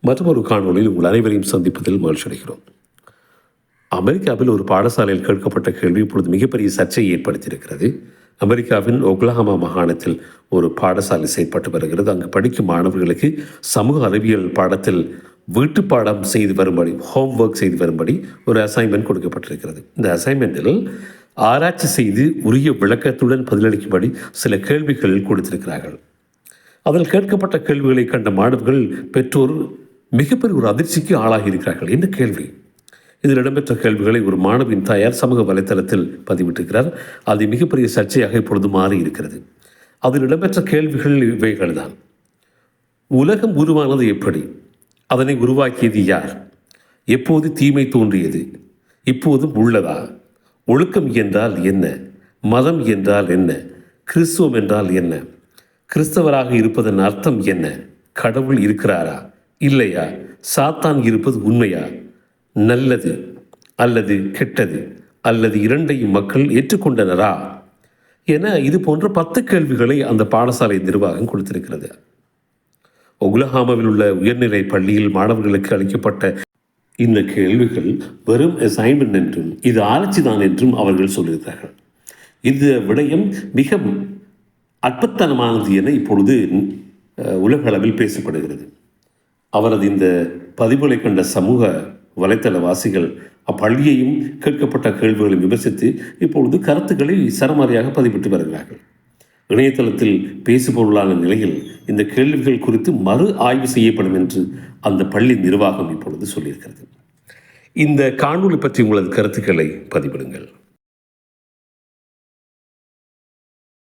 மற்றொரு காணொளியில் உங்கள் அனைவரையும் சந்திப்பதில் மகிழ்ச்சி அடைகிறோம். அமெரிக்காவில் ஒரு பாடசாலையில் கேட்கப்பட்ட கேள்வி இப்பொழுது மிகப்பெரிய சர்ச்சையை ஏற்படுத்தியிருக்கிறது. அமெரிக்காவின் ஒக்லஹாமா மாகாணத்தில் ஒரு பாடசாலை செயல்பட்டு வருகிறது. அங்கு படிக்கும் மாணவர்களுக்கு சமூக அறிவியல் பாடத்தில் வீட்டு பாடம் செய்து வரும்படி, ஹோம்ஒர்க் செய்து வரும்படி ஒரு அசைன்மெண்ட் கொடுக்கப்பட்டிருக்கிறது. இந்த அசைன்மெண்ட்டில் ஆராய்ச்சி செய்து உரிய விளக்கத்துடன் பதிலளிக்கும்படி சில கேள்விகள் கொடுத்திருக்கிறார்கள். அதில் கேட்கப்பட்ட கேள்விகளை கண்ட மாணவர்கள், பெற்றோர் மிகப்பெரிய ஒரு அதிர்ச்சிக்கு ஆளாகி இருக்கிறார்கள். என்ன கேள்வி? இதில் இடம்பெற்ற கேள்விகளை ஒரு மாணவின் தாயார் சமூக வலைத்தளத்தில் பதிவிட்டிருக்கிறார். அது மிகப்பெரிய சர்ச்சையாக இப்பொழுது மாறி இருக்கிறது. அதில் இடம்பெற்ற கேள்விகள் இவைகள்தான். உலகம் உருவானது எப்படி? அதனை உருவாக்கியது யார்? எப்போது தீமை தோன்றியது? இப்போதும் உள்ளதா? ஒழுக்கம் என்றால் என்ன? மதம் என்றால் என்ன? கிறிஸ்துவம் என்றால் என்ன? கிறிஸ்தவராக இருப்பதன் அர்த்தம் என்ன? கடவுள் இருக்கிறாரா இல்லையா? சாத்தான் இருப்பது உண்மையா? நல்லது அல்லது கெட்டது அல்லது இரண்டையும் மக்கள் ஏற்றுக்கொண்டனரா என இது போன்ற 10 கேள்விகளை அந்த பாடசாலை நிர்வாகம் கொடுத்திருக்கிறது. ஒக்லஹாமாவில் உள்ள உயர்நிலை பள்ளியில் மாணவர்களுக்கு அளிக்கப்பட்ட இந்த கேள்விகள் வெறும் அசைன்மெண்ட் என்றும் இது ஆராய்ச்சி தான் என்றும் அவர்கள் சொல்லியிருக்கிறார்கள். இந்த விடயம் மிக அற்பத்தனமானது என இப்பொழுது உலக அளவில் பேசப்படுகிறது. அவரது இந்த பதிவுகளை கண்ட சமூக வலைத்தளவாசிகள் அப்பள்ளியையும் கேட்கப்பட்ட கேள்விகளை விமர்சித்து இப்பொழுது கருத்துக்களை சரமாரியாக பதிவிட்டு வருகிறார்கள். இணையதளத்தில் பேசுபொருளான நிலையில் இந்த கேள்விகள் குறித்து மறு ஆய்வு செய்யப்படும் என்று அந்த பள்ளி நிர்வாகம் இப்பொழுது சொல்லியிருக்கிறது. இந்த காணொளி பற்றி உங்களது கருத்துக்களை பதிவிடுங்கள்.